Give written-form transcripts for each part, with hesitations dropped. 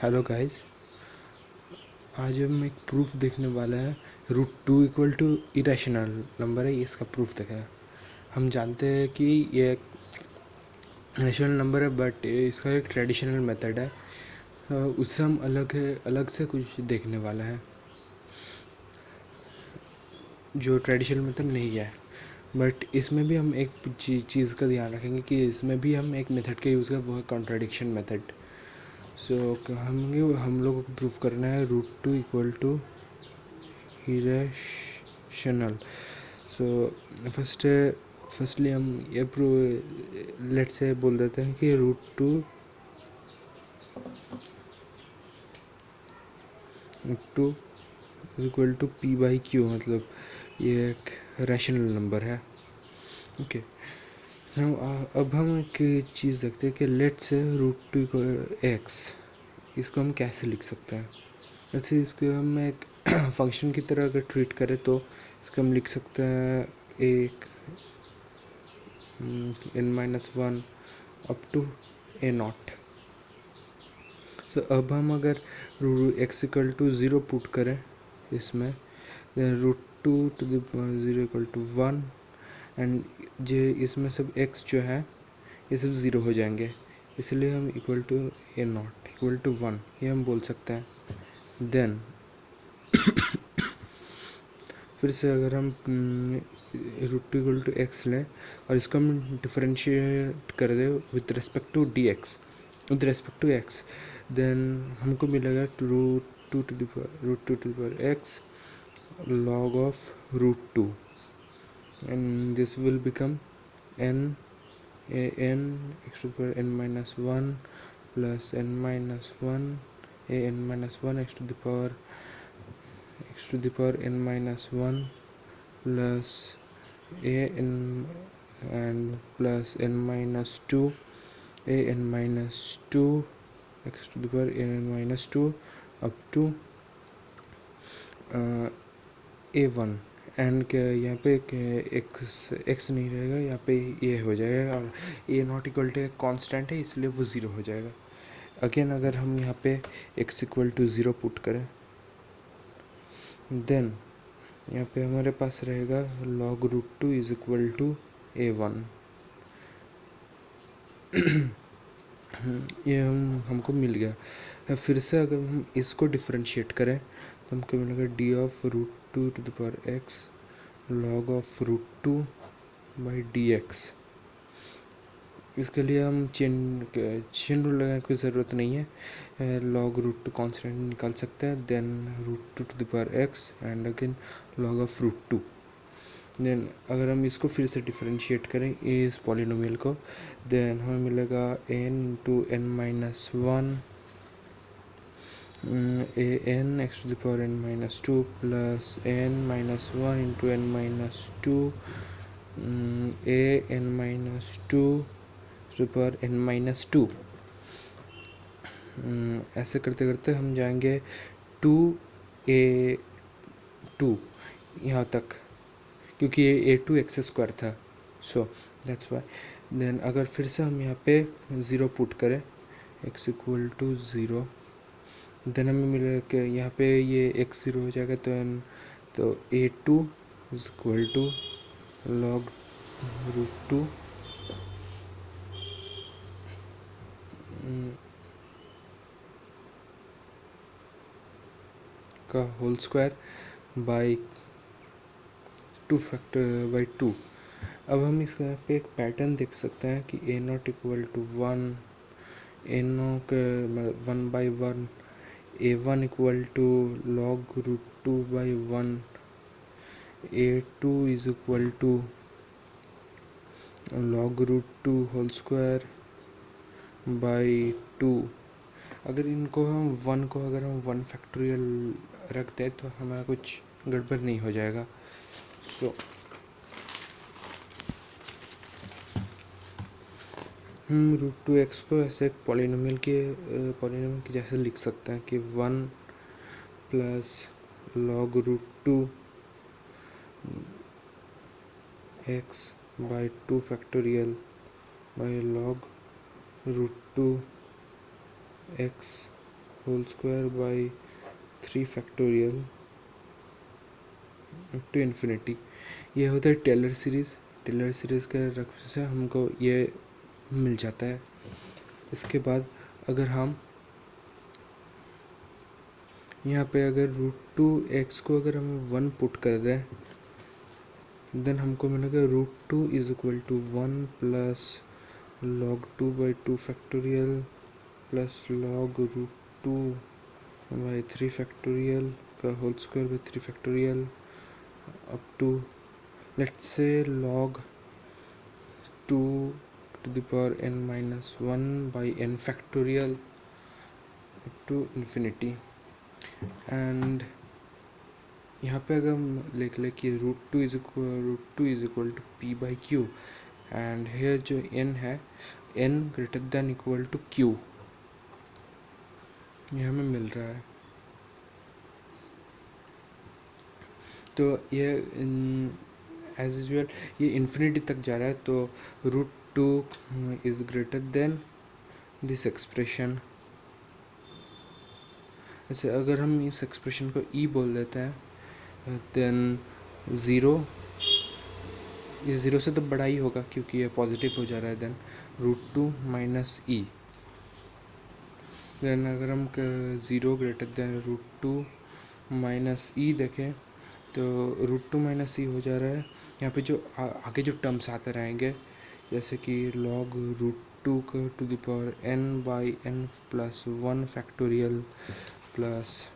Hello guys, आज हम एक प्रूफ देखने वाला है। √2 इक्वल टू इरेशनल नंबर है, इसका प्रूफ देखा है। हम जानते हैं कि ये एक रेशनल नंबर है, बट इसका एक ट्रेडिशनल मेथड है। उससे हम अलग से कुछ देखने वाला है जो ट्रेडिशनल मेथड नहीं है। बट इसमें भी हम एक चीज़ का ध्यान रखेंगे कि इसमें भी हम एक मेथड का यूज़ करें, वो है कॉन्ट्राडिक्शन मेथड। हम लोगों को प्रूफ करना है √2 equal to irrational. So firstly हम ये लेट से बोल देते हैं कि √2 इक्वल टू p/q, मतलब ये एक रैशनल नंबर है। ओके, अब हम एक चीज़ देखते हैं कि लेट से √2 x, इसको हम कैसे लिख सकते हैं। वैसे इसको हम एक फंक्शन की तरह अगर ट्रीट करें तो इसको हम लिख सकते हैं एक n-1 अप टू a0। सो अब हम अगर x इक्वल टू 0 पुट करें इसमें, √2 इक्वल टू 1, एंड इसमें सब x जो है ये सब 0 हो जाएंगे, इसलिए हम equal to a0 equal to 1 ये हम बोल सकते हैं। देन फिर से अगर हम √2 इक्वल टू एक्स लें और इसको हम डिफरेंशिएट कर दें with respect to x, then हमको मिलेगा √2 to the x log of √2, and this will become n x to the power n-1 plus n-1 n-1 x to the power n-1 plus an and plus n-2 an-2 x to the power n-2 up to a1। N के यहाँ पे x नहीं रहेगा, यहाँ पे ये हो जाएगा, और a0 इक्वल टू एक कॉन्स्टेंट है इसलिए वो 0 हो जाएगा। अगेन अगर हम यहाँ पे x इक्वल टू 0 पुट करें, देन यहाँ पे हमारे पास रहेगा log √2 is equal to a1। ये हमको मिल गया। फिर से अगर हम इसको डिफरेंशिएट करें तो हमको मिलेगा d of √2 to the power x log of √2 by dx। इसके लिए हम चेन रूल लगाने की ज़रूरत नहीं है, log √2 कॉन्स्टेंट निकाल सकते हैं, then √2 to the power x and again log of √2। Then अगर हम इसको फिर से डिफरेंशिएट करें इस पॉलिनोमियल को, देन हमें मिलेगा n into n-1 an x to the power n-2 plus n-1 into n-2 an-2 to the power n-2। ऐसे करते करते हम जाएंगे 2a2 यहाँ तक, क्योंकि ये a2 एक्स स्क्वायर था, सो दैट्स वाई। देन अगर फिर से हम यहाँ पे 0 पुट करें x इक्वल टू 0, देन हमें मिलेगा कि यहाँ पे ये x 0 हो जाएगा, तो a2 is equal to log √2 का होल स्क्वायर बाई 2। अब हम इसके यहाँ पे एक पैटर्न देख सकते हैं कि a0 इक्वल टू 1, a0 के 1/1, a1 equal to log √2 by 1, a2 is equal to log √2 whole square by 2। अगर इनको हम 1 को अगर हम 1 फैक्टोरियल रख दें तो हमारा कुछ गड़बड़ नहीं हो जाएगा। सो हम √2x को ऐसे एक पॉलिनोमियल के जैसे लिख सकते हैं कि 1 plus log √2 x by 2 factorial by log √2 x whole square by 3 factorial to infinity. ये होता है टेलर सीरीज़। टेलर सीरीज़ के रख से हमको ये मिल जाता है। इसके बाद अगर हम यहाँ पे अगर √2x को अगर हम 1 पुट कर दें, देन हमको मिलेगा √2 is equal to 1 plus log 2 by 2 factorial plus log √2 by 3 factorial का whole square by 3 factorial up to let's say log 2 to the power n minus 1 by n factorial up to infinity। And यहाँ पे अगर हम लिख ले कि √2 is equal to p by q, and here जो n है n greater than equal to q, ये हमें मिल रहा है। तो ये एज यूजुअल ये इन्फिनिटी तक जा रहा है, तो √2 is greater than this expression. जैसे अगर हम इस एक्सप्रेशन को e बोल देते हैं, देन ज़ीरो, ये ज़ीरो से तो बड़ा ही होगा क्योंकि ये पॉजिटिव हो जा रहा है, देन √2 माइनस ई। देन अगर हम ज़ीरो ग्रेटर देन √2 माइनस ई देखें तो √2 माइनस ई हो जा रहा है। यहाँ पे जो आगे जो टर्म्स आते रहेंगे, जैसे कि log √2 का to the power n by n plus 1 factorial plus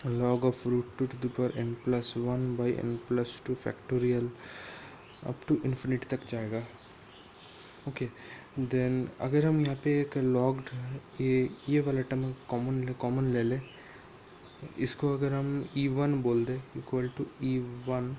log of √2 to the power n plus 1 by n plus 2 factorial up to infinity तक जाएगा। ओके, देन अगर हम यहाँ पे एक लॉग ये वाला टर्म कॉमन ले लें, इसको अगर हम e1 बोल दें इक्वल टू e1,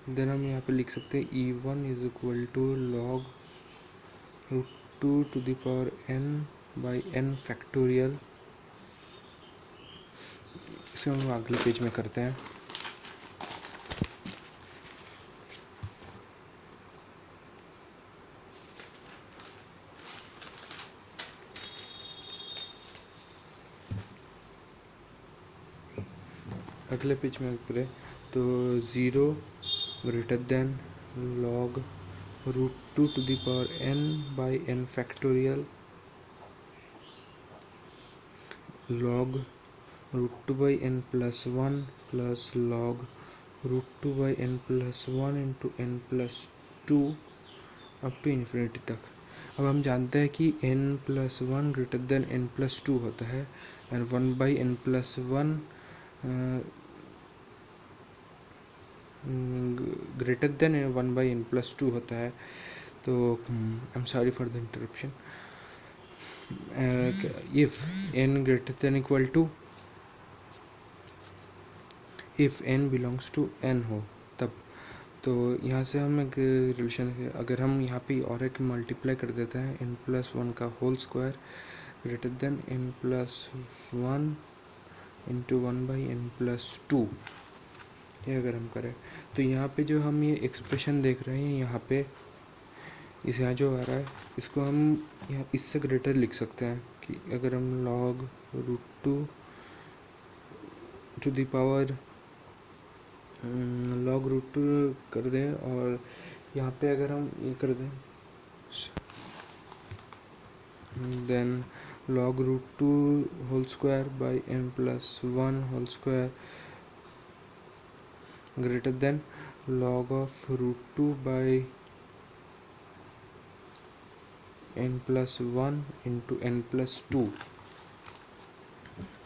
देन हम यहाँ पे लिख सकते हैं e1 is equal to log √2 to the power n by n factorial. इसको हम अगले पेज में करते हैं। अगले पेज में करें तो 0 greater than log √2 to the power n by n factorial log √2 by n plus 1 plus log √2 by n plus 1 into n plus 2 up to infinity तक। अब हम जानते हैं कि n plus 1 greater than n plus 2 होता है, and 1 by n plus 1 greater than 1 by n plus 2 होता है। तो I am sorry for the interruption. If n greater than equal to, if n belongs to n हो तब, तो यहाँ से हम एक रिलेशन, अगर हम यहाँ पे और एक मल्टीप्लाई कर देते हैं n प्लस 1 का whole square greater than n plus 1 into 1 by n plus 2, ये अगर हम करें तो यहाँ पे जो हम ये एक्सप्रेशन देख रहे हैं यहाँ पे, इस यहाँ जो आ रहा है इसको हम यहाँ इससे ग्रेटर लिख सकते हैं कि अगर हम log √2 to the power log √2 कर दें, और यहाँ पे अगर हम ये कर दें then log √2 whole square by n plus 1 whole square greater than log of √2 by n plus 1 into n plus 2,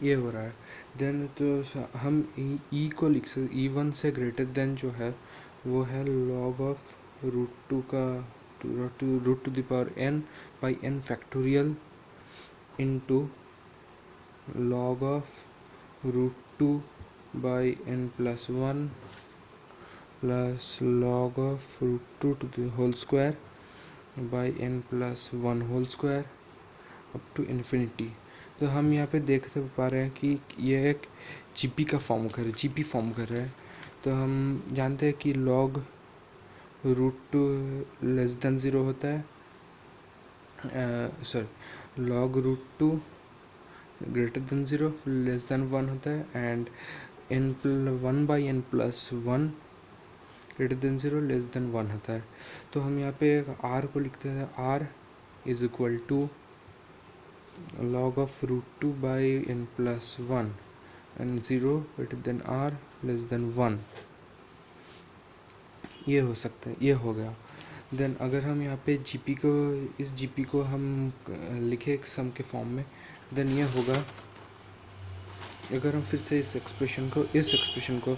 ये हो रहा है। देन तो हम e को लिख सकते, e1 से ग्रेटर देन जो है वो है log ऑफ √2 का root to the power n by n factorial into log of √2 by n plus 1 plus log of √2 to the whole square by n plus 1 whole square up to infinity. तो हम यहाँ पे देखते पा रहे हैं कि यह एक जीपी का फॉर्म कर जीपी फॉर्म कर रहा है। तो हम जानते हैं कि log √2 लेस देन 0 होता है, sorry log √2 greater than 0 less than 1 होता है, and n 1/n+1 greater than 0 less than 1 होता है। तो हम यहाँ पे r को लिखते हैं, r is equal to log of √2/n+1 and 0 greater than r less than 1। ये हो सकता है, ये हो गया। देन अगर हम यहाँ पे जीपी को, इस जीपी को हम लिखे एक सम के फॉर्म में, देन ये होगा, अगर हम फिर से इस एक्सप्रेशन को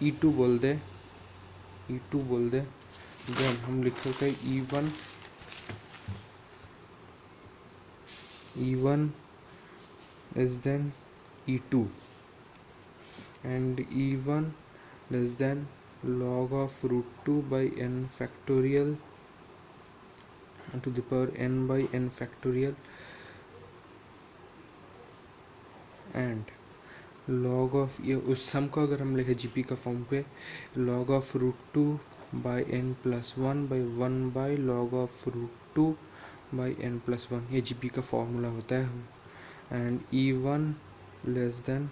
E2 बोल दे, देन हम लिख सकते हैं E1 less than E2 and E1 less than log of √2/n factorial to the power n/n factorial and log of, ये उस सम को अगर हम लिखे जीपी का फॉर्म पे, log of √2/n+1/1/log of √2/n+1, ये जीपी का फॉर्मूला होता है। And E1 less than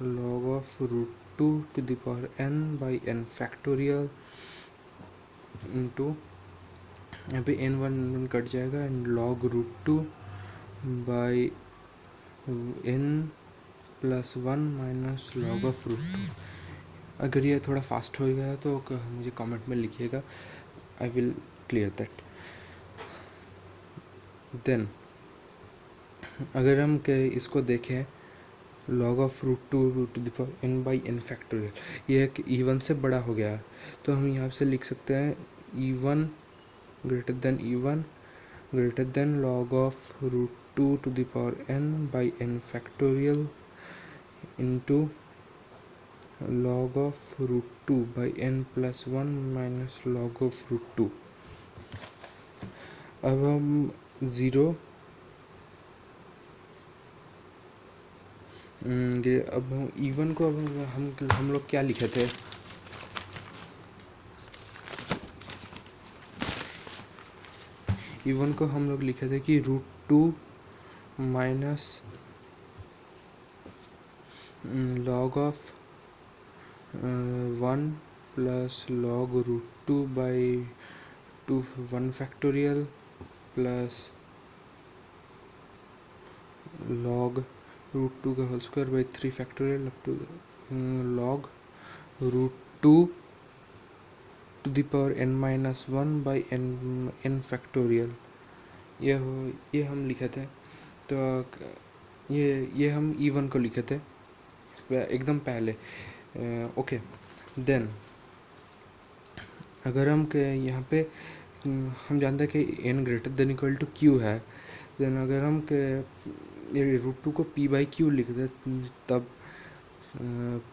log of √2 to the power n/n factorial into, यहाँ पे n1 कट जाएगा, and log √2/n+1 minus log of √2। अगर ये थोड़ा फास्ट हो गया तो मुझे कमेंट में लिखिएगा, I will clear that. Then अगर हम इसको देखें, log of √2 to the power n/n factorial, ये एक E1 से बड़ा हो गया है, तो हम यहाँ से लिख सकते हैं E1 greater than log of √2 to the power n/n factorial into log of √2/n+1 minus log of √2। अब हम ज़ीरो, अब E1 को अब हम लोग क्या लिखे थे, E1 को हम लोग लिखे थे कि √2 minus log of 1 plus log √2/2 1 factorial plus log √2 का whole square by 3 factorial up to log √2 to the power n-1/n factorial। ये हम लिखे थे, तो ये हम E1 को लिखे थे एकदम पहले। ओके, देन अगर हम यहाँ पे हम जानते हैं कि n greater than equal to q है, देन अगर हम √2 को p/q लिख दे, तब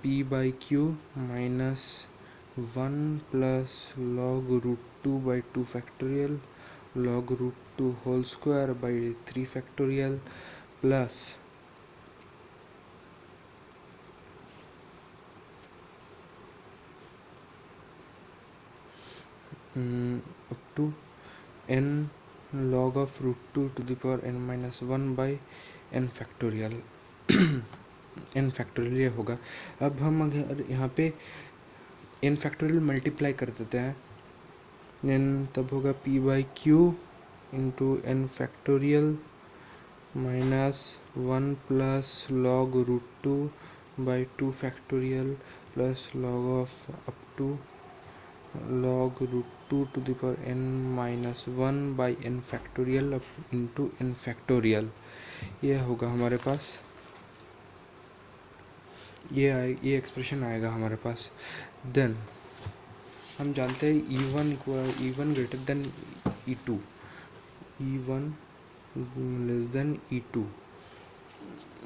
p/q minus 1 plus log √2/2 factorial log √2 whole square by 3 factorial plus up to n log of √2 to the power n-1/n factorial n factorial ये होगा। अब हम अगर यहाँ पे n factorial मल्टीप्लाई कर देते हैं, n तब होगा p/q into n factorial minus 1 plus log √2/2 factorial plus log of up to log √2 to the power n-1/n factorial into n factorial। ये होगा हमारे पास, ये एक्सप्रेशन आएगा हमारे पास। देन हम जानते हैं E1 greater than E2, E1 less than E2।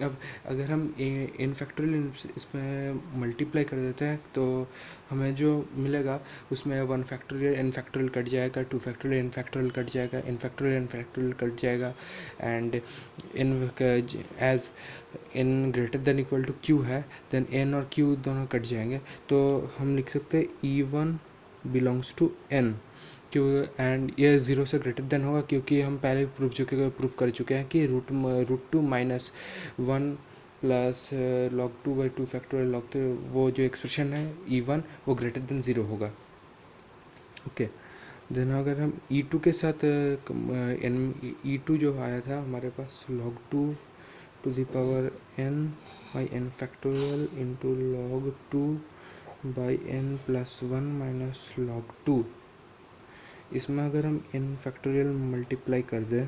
अब अगर हम n फैक्टोरियल इसमें मल्टीप्लाई कर देते हैं तो हमें जो मिलेगा उसमें 1 फैक्टोरियल n फैक्टोरियल कट जाएगा, 2 फैक्टोरियल n फैक्टोरियल कट जाएगा, n फैक्टोरियल कट जाएगा, and as n greater than equal to q है, देन n और q दोनों कट जाएंगे, तो हम लिख सकते हैं E1 बिलोंग्स टू n। क्यों, एंड ये ज़ीरो से ग्रेटर देन होगा क्योंकि हम पहले प्रूफ कर चुके हैं कि root two minus one plus log two by two factorial log three, वो जो एक्सप्रेशन है E1 वो ग्रेटर देन ज़ीरो होगा। ओके, देन अगर हम E2 के साथ एन E2 जो आया था हमारे पास log 2 to the power n by n factorial into log 2 by n plus one minus log 2, इसमें अगर हम n फैक्टोरियल मल्टीप्लाई कर दें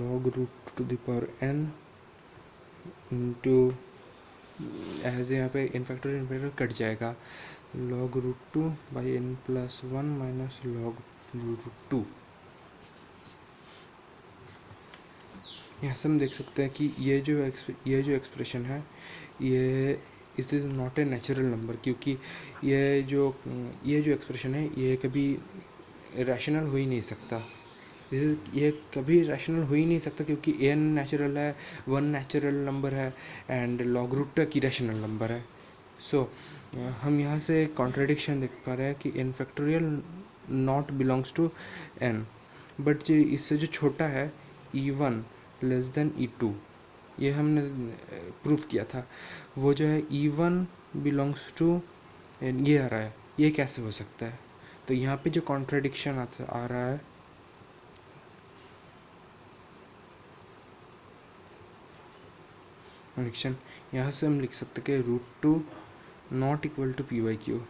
log root to the power n into, as यहाँ पे n फैक्टोरियल कट जाएगा, log root two by n plus one minus log root two. यहाँ से हम देख सकते हैं कि ये जो एक्सप्रेशन है ये it is not a natural number, क्योंकि ये जो एक्सप्रेशन है ये कभी रैशनल हो ही नहीं सकता। ये कभी रैशनल हो ही नहीं सकता क्योंकि n नेचुरल है, वन नेचुरल नंबर है एंड log रूट तक की रैशनल नंबर है। सो हम यहाँ से कॉन्ट्रडिक्शन देख पा रहे हैं कि n factorial not belongs to n, but जो इससे जो छोटा है E1 लेस देन E2, ये हमने प्रूफ किया था, वो जो है E1 बिलोंग्स टू ये आ रहा है, ये कैसे हो सकता है? तो यहाँ पे जो कॉन्ट्रडिक्शन आ रहा है कॉन्ट्रडिक्शन, यहाँ से हम लिख सकते हैं कि root two not equal to p by q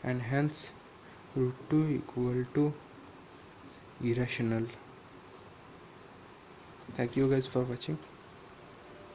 and hence root two equal to irrational. Thank you guys for watching.